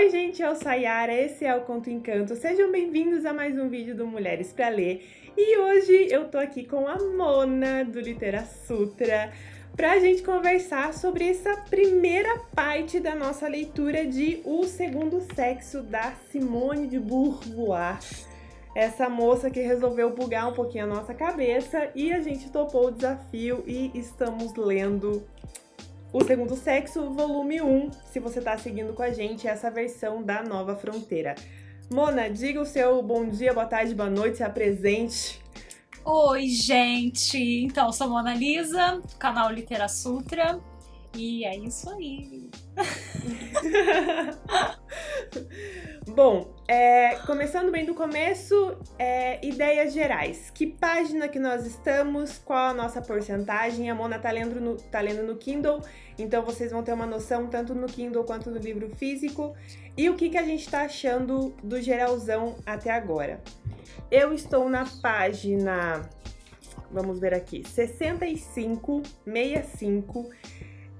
Oi gente, eu sou a Yara, esse é o Conto Encanto. Sejam bem-vindos a mais um vídeo do Mulheres pra Ler. E hoje eu tô aqui com a Mona, do Literasutra, pra gente conversar sobre essa primeira parte da nossa leitura de O Segundo Sexo, da Simone de Beauvoir. Essa moça que resolveu bugar um pouquinho a nossa cabeça e a gente topou o desafio e estamos lendo O Segundo Sexo, volume 1, se você tá seguindo com a gente, essa versão da Nova Fronteira. Mona, diga o seu bom dia, boa tarde, boa noite, se apresente. Oi, gente! Então, sou Mona Lisa, do canal Literasutra, e é isso aí. Bom, começando bem do começo, ideias gerais. Que página que nós estamos, qual a nossa porcentagem? A Mona tá lendo no Kindle, então vocês vão ter uma noção tanto no Kindle quanto no livro físico. E o que a gente tá achando do geralzão até agora. Eu estou na página, vamos ver aqui, 65, 65,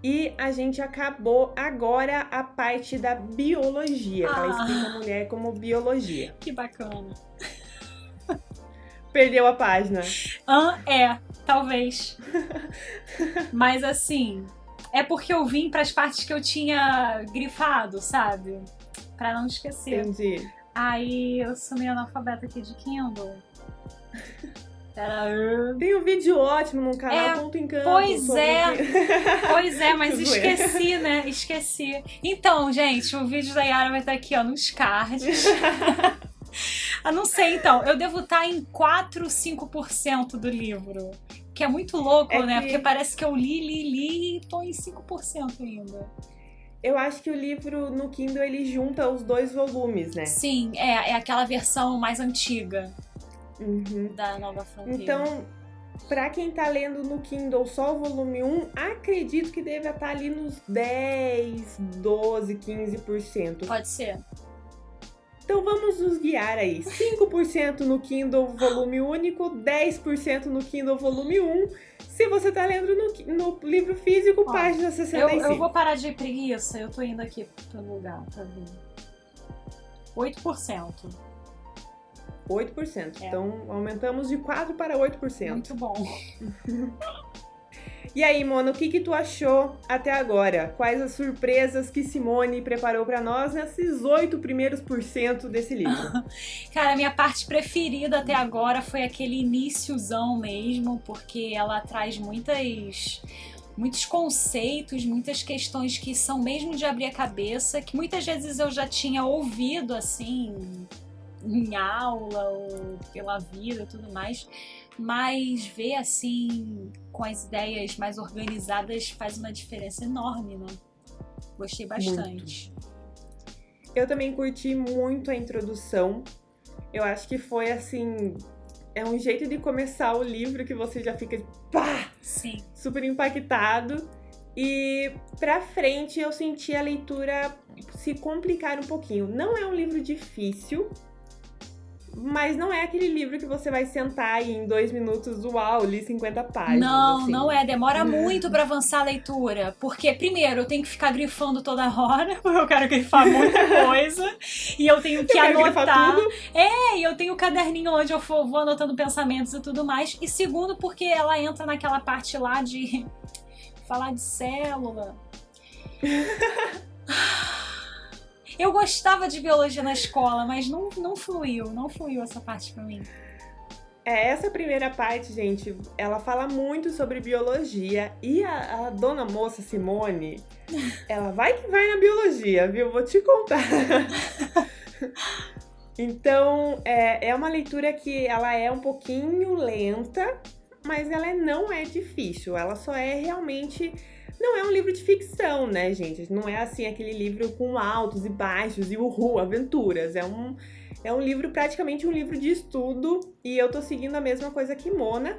e a gente acabou agora a parte da biologia, que ela explica a mulher como biologia. Que bacana. Perdeu a página. Talvez. Mas assim, é porque eu vim para as partes que eu tinha grifado, sabe? Pra não esquecer. Entendi. Aí eu sou meio analfabeta aqui de Kindle. Tem um vídeo ótimo no canal Conto Encanto. Pois é, mas esqueci, né? Esqueci. Então, gente, o vídeo da Yara vai estar aqui, ó, nos cards. Eu não sei, então, eu devo estar em 4, 5% do livro. Que é muito louco, né? Porque parece que eu li e tô em 5% ainda. Eu acho que o livro no Kindle ele junta os dois volumes, né? Sim, é aquela versão mais antiga da Nova Fronteira. Então, pra quem tá lendo no Kindle só o volume 1, acredito que deve estar ali nos 10, 12, 15%. Pode ser. Então vamos nos guiar aí. 5% no Kindle volume único, 10% no Kindle volume 1. Se você tá lendo no livro físico, página 65. Eu vou parar de preguiça, eu tô indo aqui pelo lugar, tá vendo? 8%. 8%. Então aumentamos de 4 para 8%. Muito bom. E aí, Mona, o que tu achou até agora? Quais as surpresas que Simone preparou pra nós nesses 8 primeiros % desse livro? Cara, a minha parte preferida até agora foi aquele iníciozão mesmo, porque ela traz muitos conceitos, muitas questões que são mesmo de abrir a cabeça, que muitas vezes eu já tinha ouvido, assim, em aula ou pela vida e tudo mais, mas ver assim com as ideias mais organizadas faz uma diferença enorme, né? Gostei bastante. Muito. Eu também curti muito a introdução. Eu acho que foi assim, é um jeito de começar o livro que você já fica pá, sim, super impactado. E pra frente eu senti a leitura se complicar um pouquinho. Não é um livro difícil, mas não é aquele livro que você vai sentar e em 2 minutos, uau, li 50 páginas. Não, assim. não é. Demora muito pra avançar a leitura. Porque, primeiro, eu tenho que ficar grifando toda hora, porque eu quero grifar muita coisa. E eu tenho que anotar. Tudo. E eu tenho o caderninho onde eu vou anotando pensamentos e tudo mais. E segundo, porque ela entra naquela parte lá de falar de célula. Eu gostava de biologia na escola, mas não fluiu essa parte pra mim. Essa primeira parte, gente, ela fala muito sobre biologia e a dona moça Simone, ela vai que vai na biologia, viu? Vou te contar. Então, é uma leitura que ela é um pouquinho lenta, mas ela não é difícil, ela só é realmente... Não é um livro de ficção, né, gente? Não é assim aquele livro com altos e baixos e aventuras. É um livro, praticamente um livro de estudo. E eu tô seguindo a mesma coisa que Mona.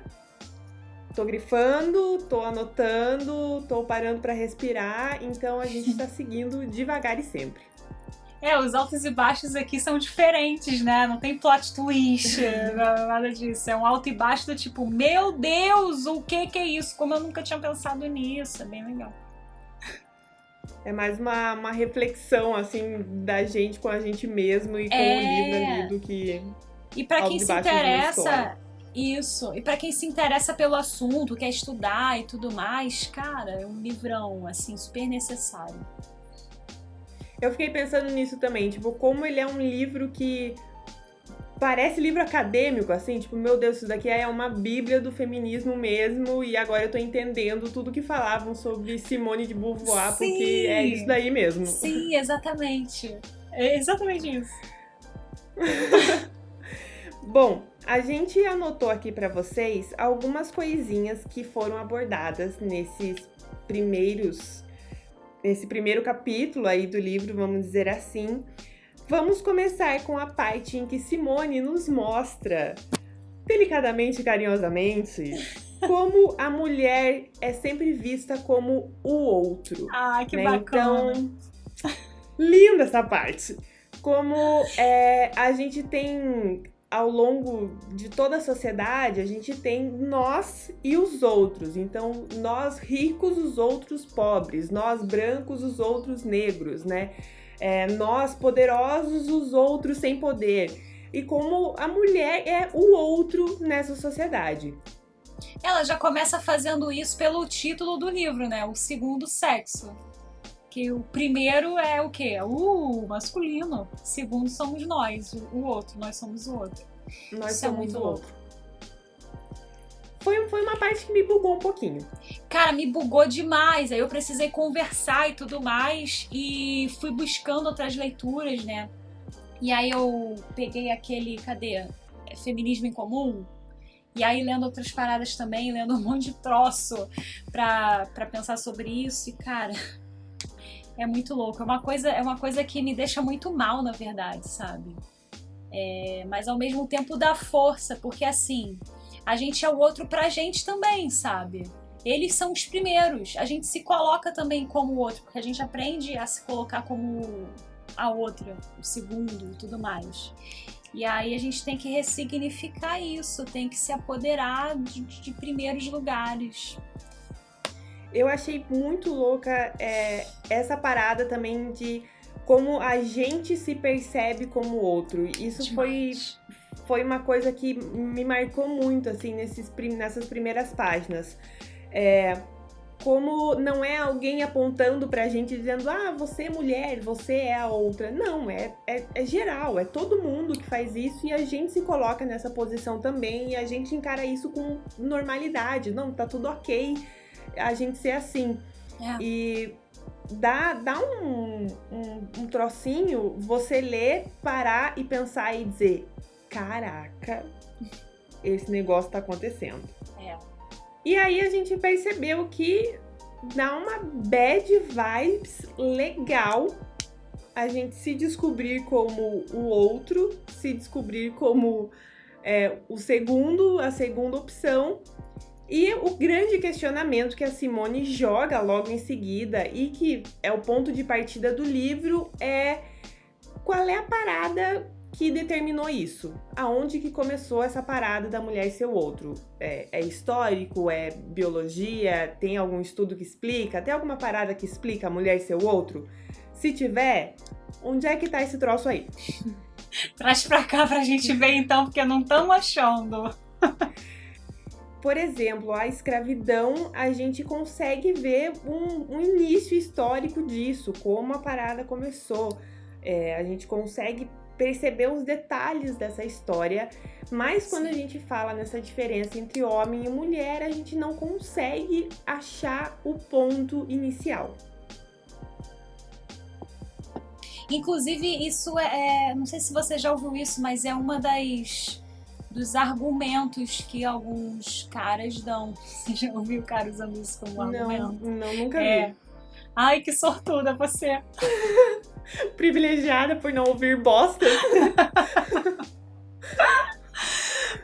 Tô grifando, tô anotando, tô parando pra respirar. Então a gente tá seguindo devagar e sempre. Os altos e baixos aqui são diferentes, né? Não tem plot twist, nada disso. É um alto e baixo do tipo, meu Deus, o que é isso? Como eu nunca tinha pensado nisso. É bem legal. É mais uma reflexão, assim, da gente com a gente mesmo e com o livro ali do que... E pra quem se interessa... Isso. E pra quem se interessa pelo assunto, quer estudar e tudo mais, cara, é um livrão, assim, super necessário. Eu fiquei pensando nisso também, tipo, como ele é um livro que parece livro acadêmico, assim, tipo, meu Deus, isso daqui é uma bíblia do feminismo mesmo, e agora eu tô entendendo tudo que falavam sobre Simone de Beauvoir, Sim. Porque é isso daí mesmo. Sim, exatamente. É exatamente isso. Bom, a gente anotou aqui pra vocês algumas coisinhas que foram abordadas nesse primeiro capítulo aí do livro, vamos dizer assim. Vamos começar com a parte em que Simone nos mostra, delicadamente e carinhosamente, como a mulher é sempre vista como o outro. Ah, que bacana. Então, linda essa parte. Como a gente tem... Ao longo de toda a sociedade, a gente tem nós e os outros. Então, nós ricos, os outros pobres. Nós brancos, os outros negros, né? Nós poderosos, os outros sem poder. E como a mulher é o outro nessa sociedade. Ela já começa fazendo isso pelo título do livro, né? O segundo sexo. Que o primeiro é o quê? O masculino. O segundo somos nós, o outro. Nós somos o outro. Nós Isso somos é muito o louco. outro. Foi uma parte que me bugou um pouquinho. Cara, me bugou demais. Aí eu precisei conversar e tudo mais. E fui buscando outras leituras, né? E aí eu peguei aquele, cadê? Feminismo em Comum. E aí lendo outras paradas também, lendo um monte de troço pra pensar sobre isso. E, cara... É muito louco, é uma coisa que me deixa muito mal, na verdade, sabe? Mas ao mesmo tempo dá força, porque assim, a gente é o outro pra gente também, sabe? Eles são os primeiros, a gente se coloca também como o outro, porque a gente aprende a se colocar como a outra, o segundo e tudo mais. E aí a gente tem que ressignificar isso, tem que se apoderar de primeiros lugares. Eu achei muito louca essa parada também de como a gente se percebe como outro. Isso foi uma coisa que me marcou muito, assim, nessas primeiras páginas. Como não é alguém apontando pra gente dizendo, você é mulher, você é a outra. Não, é geral, é todo mundo que faz isso e a gente se coloca nessa posição também e a gente encara isso com normalidade. Não, tá tudo ok a gente ser assim. E dá um trocinho você ler, parar e pensar e dizer, caraca, esse negócio tá acontecendo. E aí a gente percebeu que dá uma bad vibes legal a gente se descobrir como o outro, se descobrir como a segunda opção. E o grande questionamento que a Simone joga logo em seguida e que é o ponto de partida do livro é qual é a parada que determinou isso? Aonde que começou essa parada da mulher ser o outro? É histórico? É biologia? Tem algum estudo que explica? Tem alguma parada que explica a mulher ser o outro? Se tiver, onde é que tá esse troço aí? Traz pra cá pra gente ver então, porque não estamos achando. Por exemplo, a escravidão, a gente consegue ver um início histórico disso, como a parada começou. A gente consegue perceber os detalhes dessa história, mas quando a gente fala nessa diferença entre homem e mulher, a gente não consegue achar o ponto inicial. Inclusive, isso não sei se você já ouviu isso, mas é uma dos argumentos que alguns caras dão. Você já ouviu o cara usando isso como argumento? Não, nunca vi. Ai, que sortuda você. Privilegiada por não ouvir bosta.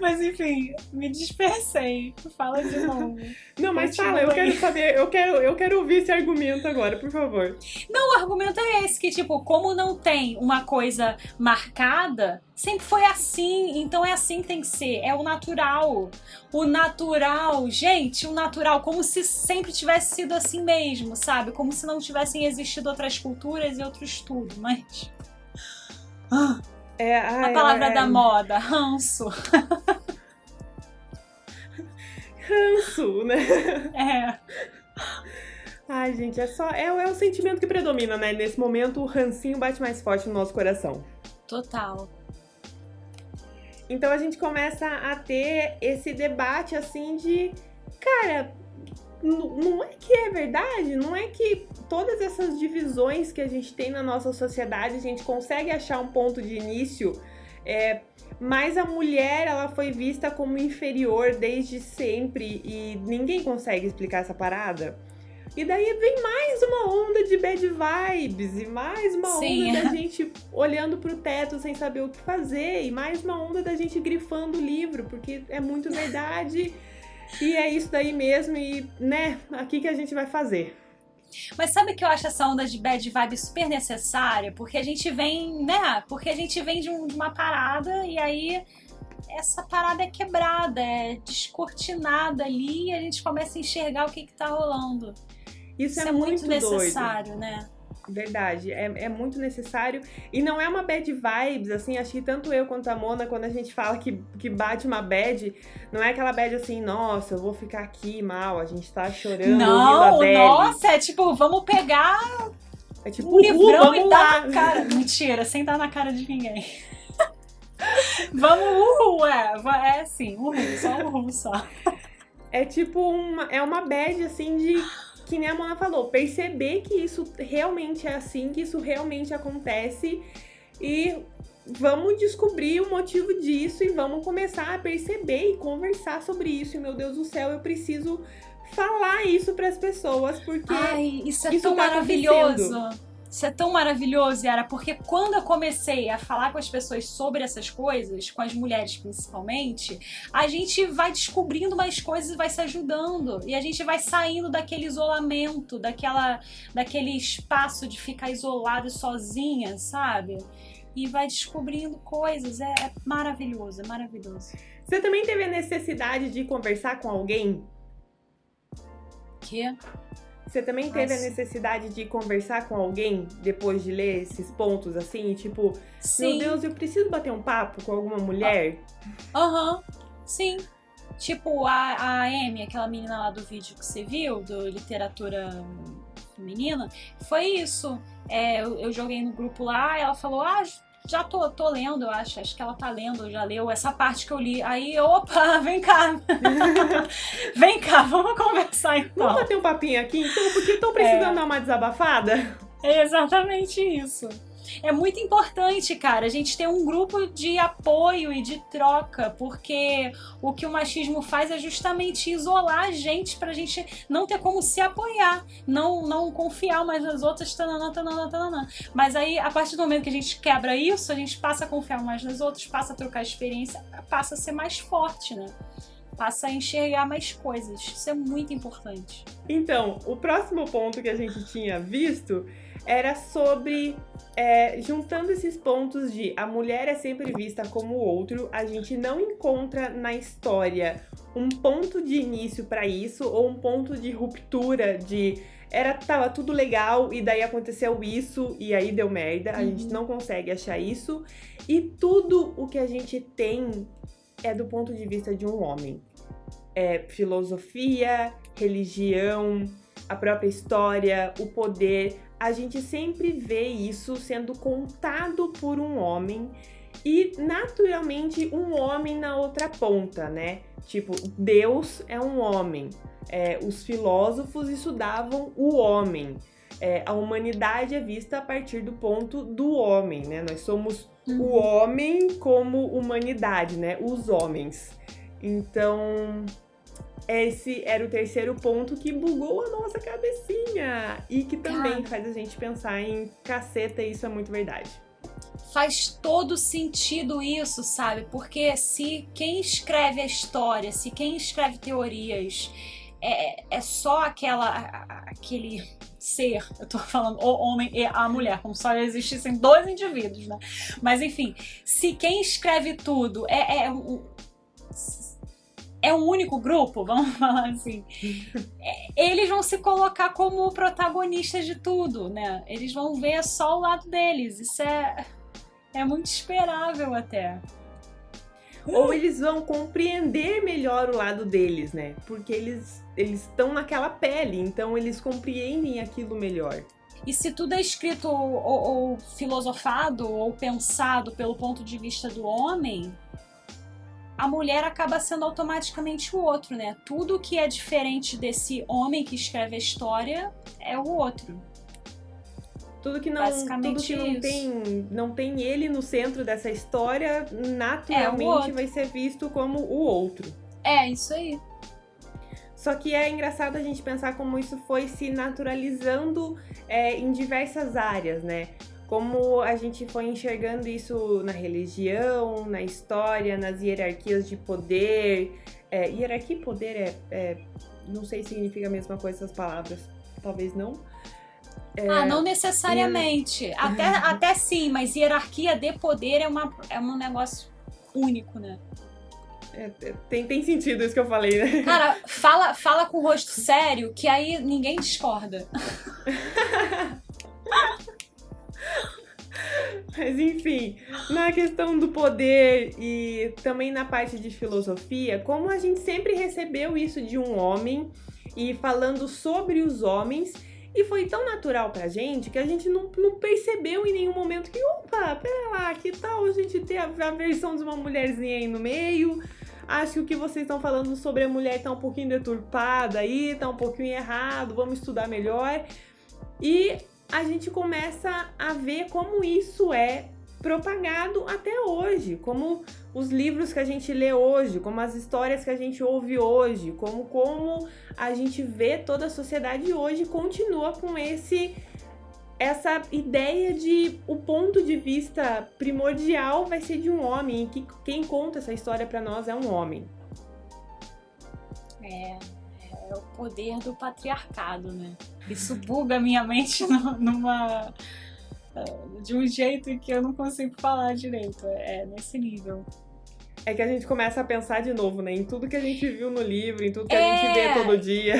Mas enfim, me dispersei. Fala de novo. Não, mas Continua fala, eu aí. quero saber, eu quero ouvir esse argumento agora, por favor. Não, o argumento é esse, que tipo, como não tem uma coisa marcada, sempre foi assim, então é assim que tem que ser, é o natural. O natural, gente, o natural, como se sempre tivesse sido assim mesmo, sabe? Como se não tivessem existido outras culturas e outros tudo, mas... A palavra da moda, ranço. Ranço, né? É. Ai, gente, é o sentimento que predomina, né? Nesse momento, o rancinho bate mais forte no nosso coração. Total. Então a gente começa a ter esse debate, assim, de... Cara, não é que é verdade? Não é que todas essas divisões que a gente tem na nossa sociedade, a gente consegue achar um ponto de início, mas a mulher, ela foi vista como inferior desde sempre e ninguém consegue explicar essa parada? E daí vem mais uma onda de bad vibes, e mais uma onda da gente olhando pro teto sem saber o que fazer, e mais uma onda da gente grifando o livro, porque é muito verdade, e é isso daí mesmo, e, né, aqui que a gente vai fazer. Mas sabe que eu acho essa onda de bad vibe super necessária? Porque a gente vem, né? Porque a gente vem de uma parada e aí essa parada é quebrada, é descortinada ali e a gente começa a enxergar o que tá rolando. Isso é muito necessário, doido. né? Verdade, é muito necessário. E não é uma bad vibes, assim, acho que tanto eu quanto a Mona, quando a gente fala que bate uma bad, não é aquela bad assim, nossa, eu vou ficar aqui mal, a gente tá chorando ouvindo a Adele. Nossa, é tipo, vamos pegar é tipo, um livrão vamos e dar na cara. Mentira, sem dar na cara de ninguém. Vamos, é assim, só. É tipo uma bad, assim, de... Que nem a Mona falou, perceber que isso realmente é assim, que isso realmente acontece e vamos descobrir o motivo disso e vamos começar a perceber e conversar sobre isso. E, meu Deus do céu, eu preciso falar isso para as pessoas, porque isso é isso tão tá maravilhoso. acontecendo. Isso é tão maravilhoso, Yara, porque quando eu comecei a falar com as pessoas sobre essas coisas, com as mulheres principalmente, a gente vai descobrindo mais coisas e vai se ajudando. E a gente vai saindo daquele isolamento, daquele espaço de ficar isolado e sozinha, sabe? E vai descobrindo coisas. É maravilhoso, é maravilhoso. Você também teve a necessidade de conversar com alguém? Quê? Você também teve a necessidade de conversar com alguém depois de ler esses pontos, assim? Tipo, Sim. Meu Deus, eu preciso bater um papo com alguma mulher? Sim. Tipo, a Amy, aquela menina lá do vídeo que você viu, do literatura feminina, foi isso. Eu joguei no grupo lá, ela falou, já tô lendo, eu acho que ela tá lendo, já leu essa parte que eu li. Aí, opa, vem cá. Vem cá, vamos conversar então. Vamos bater um papinho aqui, então, porque tô precisando dar uma desabafada? É exatamente isso. É muito importante, cara, a gente ter um grupo de apoio e de troca, porque o que o machismo faz é justamente isolar a gente pra gente não ter como se apoiar, não confiar mais nas outras, tananã. Mas aí, a partir do momento que a gente quebra isso, a gente passa a confiar mais nas outras, passa a trocar experiência, passa a ser mais forte, né? Passa a enxergar mais coisas. Isso é muito importante. Então, o próximo ponto que a gente tinha visto era sobre, juntando esses pontos de a mulher é sempre vista como o outro, a gente não encontra na história um ponto de início para isso, ou um ponto de ruptura de tava tudo legal e daí aconteceu isso e aí deu merda, a gente não consegue achar isso, e tudo o que a gente tem é do ponto de vista de um homem. Filosofia, religião, a própria história, o poder, a gente sempre vê isso sendo contado por um homem e, naturalmente, um homem na outra ponta, né? Tipo, Deus é um homem, os filósofos estudavam o homem, a humanidade é vista a partir do ponto do homem, né? Nós somos o homem como humanidade, né? Os homens. Então, esse era o terceiro ponto que bugou a nossa cabecinha e que também faz a gente pensar em caceta, isso é muito verdade. faz todo sentido isso, sabe? Porque se quem escreve a história, se quem escreve teorias é só aquele ser, eu tô falando o homem e a mulher, como só existissem dois indivíduos, né? Mas enfim, se quem escreve tudo é um único grupo, vamos falar assim, eles vão se colocar como protagonistas de tudo, né? Eles vão ver só o lado deles. Isso é muito esperável até. Ou eles vão compreender melhor o lado deles, né? Porque eles estão naquela pele, então eles compreendem aquilo melhor. E se tudo é escrito ou filosofado ou pensado pelo ponto de vista do homem, a mulher acaba sendo automaticamente o outro, né? Tudo que é diferente desse homem que escreve a história é o outro. Tudo que não tem ele no centro dessa história, naturalmente vai ser visto como o outro. É, isso aí. Só que é engraçado a gente pensar como isso foi se naturalizando em diversas áreas, né? Como a gente foi enxergando isso na religião, na história, nas hierarquias de poder. Hierarquia e poder não sei se significa a mesma coisa essas palavras, talvez não. Não necessariamente. Até sim, mas hierarquia de poder é um negócio único, né? Tem sentido isso que eu falei, né? Cara, fala com o rosto sério, que aí ninguém discorda. Mas enfim, na questão do poder e também na parte de filosofia, como a gente sempre recebeu isso de um homem e falando sobre os homens, e foi tão natural pra gente que a gente não percebeu em nenhum momento que, opa, pera lá, que tal a gente ter a versão de uma mulherzinha aí no meio? Acho que o que vocês estão falando sobre a mulher tá um pouquinho deturpada aí, tá um pouquinho errado, vamos estudar melhor. E a gente começa a ver como isso é propagado até hoje, como os livros que a gente lê hoje, como as histórias que a gente ouve hoje, como a gente vê toda a sociedade hoje continua com essa ideia de o ponto de vista primordial vai ser de um homem, e que quem conta essa história pra nós é um homem. É o poder do patriarcado, né? Isso buga a minha mente de um jeito que eu não consigo falar direito. É nesse nível. É que a gente começa a pensar de novo, né? Em tudo que a gente viu no livro, em tudo que a gente vê todo dia.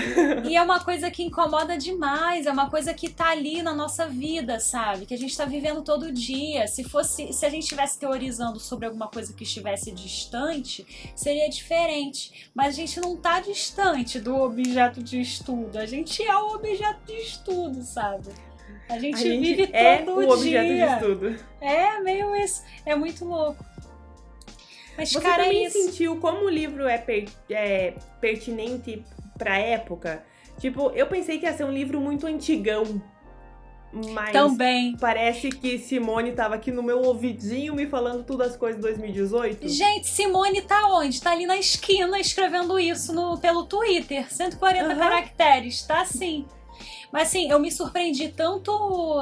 E é uma coisa que incomoda demais, é uma coisa que tá ali na nossa vida, sabe? Que a gente tá vivendo todo dia. Se a gente estivesse teorizando sobre alguma coisa que estivesse distante, seria diferente. Mas a gente não tá distante do objeto de estudo. A gente é o objeto de estudo, sabe? A gente vive todo dia. O objeto de estudo. É meio isso. É muito louco. Mas, você cara, também sentiu como o livro é pertinente pra época? Tipo, eu pensei que ia ser um livro muito antigão, mas também parece que Simone tava aqui no meu ouvidinho me falando todas as coisas de 2018. Gente, Simone tá onde? Tá ali na esquina escrevendo isso pelo Twitter, 140 caracteres, tá assim. Mas assim, eu me surpreendi tanto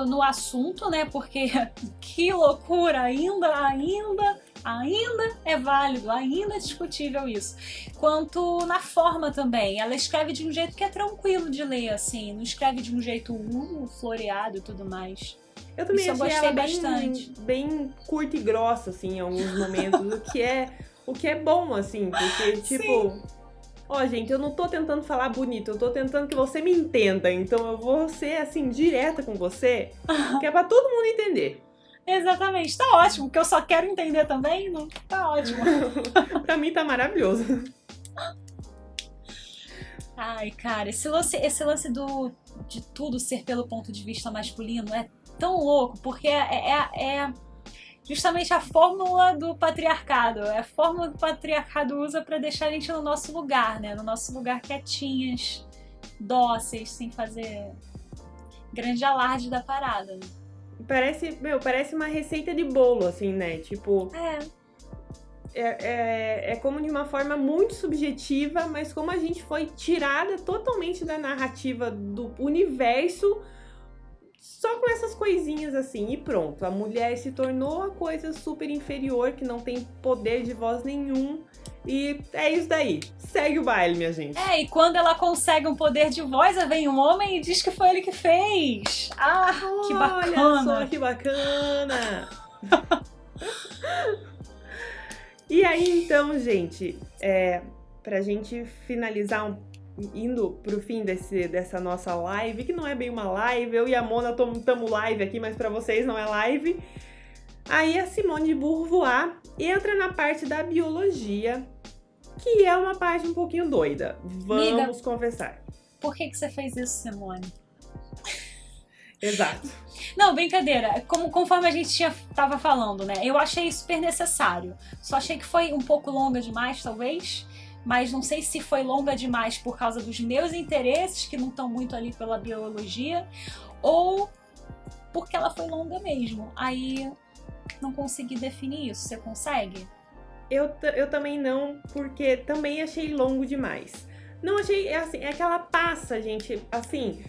no assunto, né? Porque que loucura, ainda é válido, ainda é discutível isso. Quanto na forma também. Ela escreve de um jeito que é tranquilo de ler, assim. Não escreve de um jeito floreado e tudo mais. Eu também isso achei ela bastante. Bem curta e grossa, assim, em alguns momentos. o que é bom, assim. Porque, tipo... Ó, gente, eu não tô tentando falar bonito, eu tô tentando que você me entenda. Então eu vou ser, assim, direta com você, que é pra todo mundo entender. Exatamente, tá ótimo, porque eu só quero entender também, não? Tá ótimo. Pra mim tá maravilhoso. Ai, cara, esse lance de tudo ser pelo ponto de vista masculino é tão louco, porque é justamente a fórmula do patriarcado. É a fórmula que o patriarcado usa pra deixar a gente no nosso lugar, né? No nosso lugar quietinhas, dóceis, sem fazer grande alarde da parada, né? Parece uma receita de bolo, assim, né? Tipo... É como de uma forma muito subjetiva, mas como a gente foi tirada totalmente da narrativa do universo, só com essas coisinhas assim, e pronto. A mulher se tornou a coisa super inferior, que não tem poder de voz nenhum. E é isso daí. Segue o baile, minha gente. E quando ela consegue um poder de voz, vem um homem e diz que foi ele que fez. Ah, que bacana. Olha só, que bacana. E aí, então, gente, pra gente finalizar indo pro fim dessa nossa live, que não é bem uma live, eu e a Mona estamos live aqui, mas pra vocês não é live. Aí a Simone de Beauvoir entra na parte da biologia, que é uma parte um pouquinho doida. Vamos confessar. Por que você fez isso, Simone? Exato. Não, brincadeira. Conforme a gente tava falando, né? Eu achei super necessário. Só achei que foi um pouco longa demais, talvez. Mas não sei se foi longa demais por causa dos meus interesses, que não estão muito ali pela biologia, ou porque ela foi longa mesmo. Aí não consegui definir isso. Você consegue? Eu também não, porque também achei longo demais. Não achei, assim, é que ela passa, gente, assim,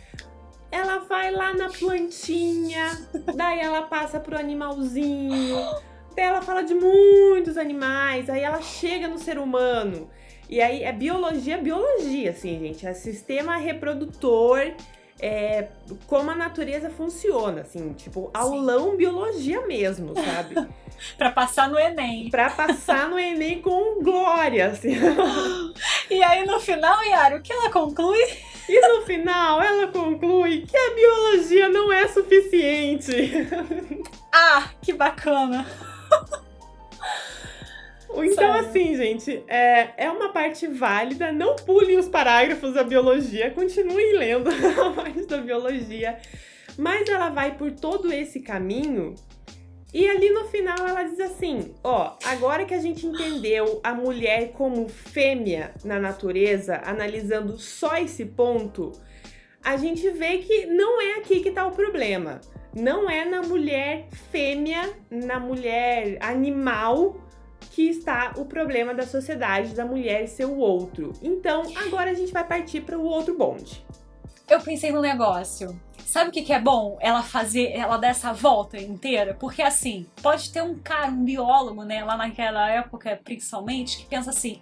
ela vai lá na plantinha, daí ela passa pro animalzinho, daí ela fala de muitos animais, aí ela chega no ser humano. E aí é biologia, assim, gente. É sistema reprodutor, como a natureza funciona, assim, tipo, aulão biologia mesmo, sabe? Pra passar no Enem. Pra passar no Enem com glória, assim. E aí no final, Yara, o que ela conclui? E no final ela conclui que a biologia não é suficiente. Ah, que bacana. Então, assim, gente, é uma parte válida. Não pulem os parágrafos da biologia, continuem lendo a parte da biologia. Mas ela vai por todo esse caminho e ali no final ela diz assim, agora que a gente entendeu a mulher como fêmea na natureza, analisando só esse ponto, a gente vê que não é aqui que tá o problema. Não é na mulher fêmea, na mulher animal, que está o problema da sociedade, da mulher ser o outro. Então, agora a gente vai partir para o outro bonde. Eu pensei num negócio. Sabe o que é bom? Ela dar essa volta inteira? Porque assim, pode ter um biólogo, né, lá naquela época, principalmente, que pensa assim,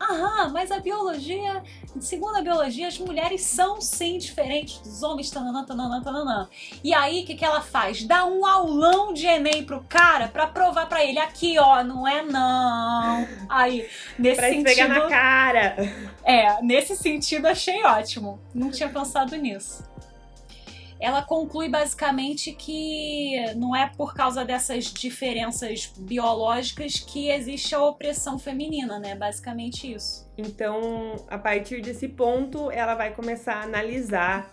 mas a biologia, segundo a biologia, as mulheres são sim diferentes dos homens, tananã, tananã, tananã. E aí, o que ela faz? Dá um aulão de Enem pro cara pra provar pra ele, aqui, não é não. Aí, nesse pra sentido... Pra pegar na cara. Nesse sentido, achei ótimo. Não tinha pensado nisso. Ela conclui basicamente que não é por causa dessas diferenças biológicas que existe a opressão feminina, né? Basicamente isso. Então, a partir desse ponto, ela vai começar a analisar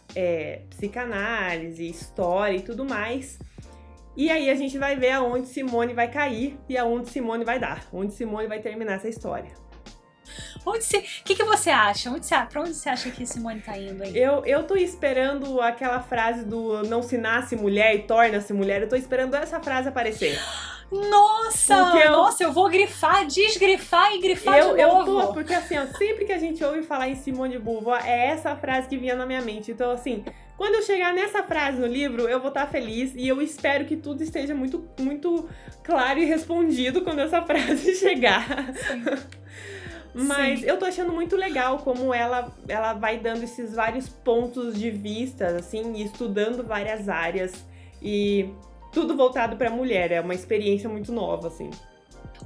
psicanálise, história e tudo mais. E aí a gente vai ver aonde Simone vai cair e aonde Simone vai dar. Onde Simone vai terminar essa história. O que você acha? Pra onde você acha que Simone tá indo aí? Eu tô esperando aquela frase do não se nasce mulher e torna-se mulher. Eu tô esperando essa frase aparecer. Nossa, eu vou grifar, desgrifar e grifar de novo. Porque assim, sempre que a gente ouve falar em Simone de Beauvoir, é essa frase que vinha na minha mente. Então assim, quando eu chegar nessa frase no livro, eu vou estar feliz e eu espero que tudo esteja muito, muito claro e respondido quando essa frase chegar. Sim. Mas eu tô achando muito legal como ela vai dando esses vários pontos de vista, assim, e estudando várias áreas. E tudo voltado pra mulher, é uma experiência muito nova, assim.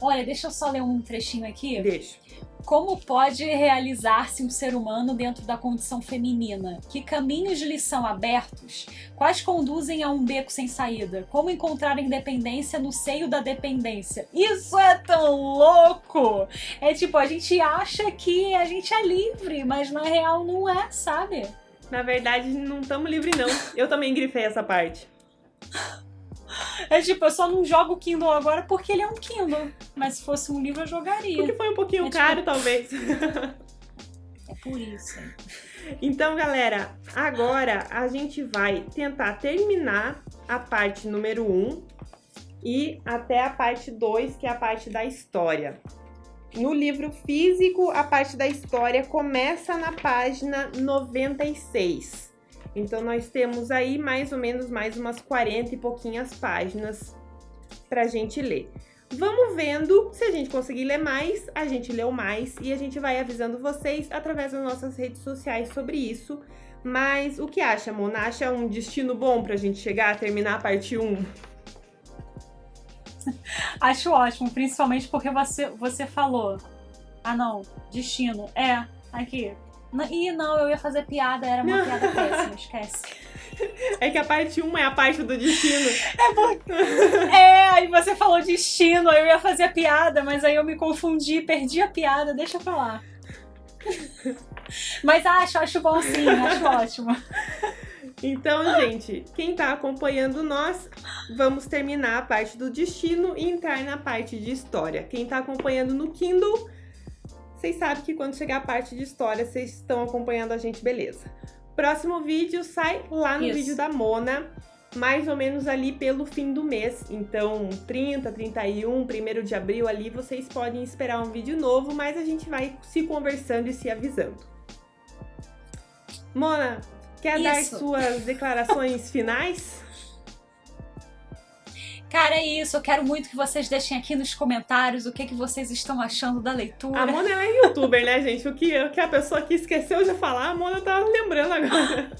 Olha, deixa eu só ler um trechinho aqui. Deixa. Como pode realizar-se um ser humano dentro da condição feminina? Que caminhos lhe são abertos? Quais conduzem a um beco sem saída? Como encontrar a independência no seio da dependência? Isso é tão louco! É tipo, a gente acha que a gente é livre, mas na real não é, sabe? Na verdade, não estamos livres, não. Eu também grifei essa parte. É tipo, eu só não jogo o Kindle agora porque ele é um Kindle. Mas se fosse um livro, eu jogaria. Porque foi um pouquinho caro, talvez. É por isso. Então, galera, agora a gente vai tentar terminar a parte número 1 e até a parte 2, que é a parte da história. No livro físico, a parte da história começa na página 96. Então nós temos aí mais ou menos mais umas 40 e pouquinhas páginas pra gente ler. Vamos vendo, se a gente conseguir ler mais, a gente leu mais e a gente vai avisando vocês através das nossas redes sociais sobre isso. Mas o que acha, Mona? Acha um destino bom pra gente chegar a terminar a parte 1? Acho ótimo, principalmente porque você falou. Ah, não, destino. Aqui. Ih, não, eu ia fazer piada, era uma piada péssima, esquece. É que a parte 1 é a parte do destino. Aí você falou destino, eu ia fazer a piada, mas aí eu me confundi, perdi a piada, deixa pra lá. Mas acho bom sim, acho ótimo. Então, gente, quem tá acompanhando nós, vamos terminar a parte do destino e entrar na parte de história. Quem tá acompanhando no Kindle, vocês sabem que quando chegar a parte de história, vocês estão acompanhando a gente, beleza. Próximo vídeo sai lá no vídeo da Mona, mais ou menos ali pelo fim do mês. Então, 30, 31, 1º de abril ali, vocês podem esperar um vídeo novo, mas a gente vai se conversando e se avisando. Mona, quer dar suas declarações finais? Cara, é isso. Eu quero muito que vocês deixem aqui nos comentários o que vocês estão achando da leitura. A Mona ela é youtuber, né, gente? O que a pessoa aqui esqueceu de falar, a Mona tá lembrando agora.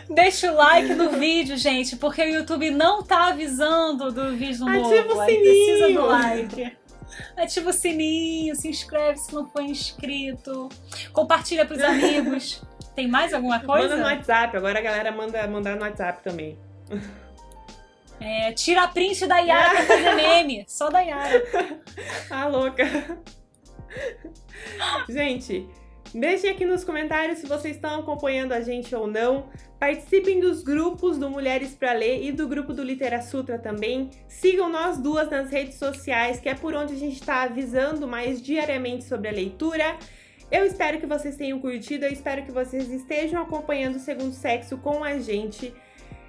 Deixa o like no vídeo, gente, porque o YouTube não tá avisando do vídeo novo. Ativa o sininho. Precisa do like. Ativa o sininho, se inscreve se não for inscrito. Compartilha pros amigos. Tem mais alguma coisa? Manda no WhatsApp. Agora a galera mandar no WhatsApp também. Tira a print da Yara pra fazer meme. Só da Yara. Ah, louca. Gente, deixem aqui nos comentários se vocês estão acompanhando a gente ou não. Participem dos grupos do Mulheres pra Ler e do grupo do Literasutra também. Sigam nós duas nas redes sociais, que é por onde a gente está avisando mais diariamente sobre a leitura. Eu espero que vocês tenham curtido, eu espero que vocês estejam acompanhando o Segundo Sexo com a gente.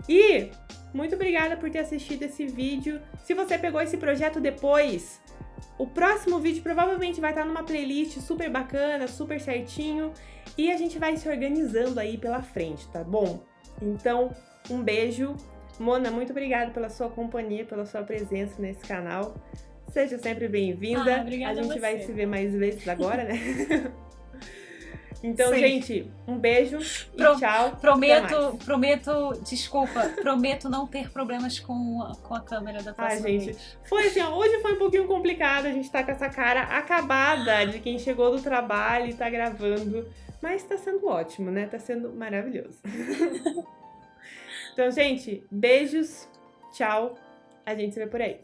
E muito obrigada por ter assistido esse vídeo. Se você pegou esse projeto depois, o próximo vídeo provavelmente vai estar numa playlist super bacana, super certinho. E a gente vai se organizando aí pela frente, tá bom? Então, um beijo. Mona, muito obrigada pela sua companhia, pela sua presença nesse canal. Seja sempre bem-vinda. Obrigada a gente a você. vai se ver mais vezes agora, né? Então, Sim. gente, um beijo e tchau. Prometo não ter problemas com a câmera da próxima vez. Foi assim, ó, hoje foi um pouquinho complicado, a gente tá com essa cara acabada de quem chegou do trabalho e tá gravando, mas tá sendo ótimo, né? Tá sendo maravilhoso. Então, gente, beijos, tchau, a gente se vê por aí.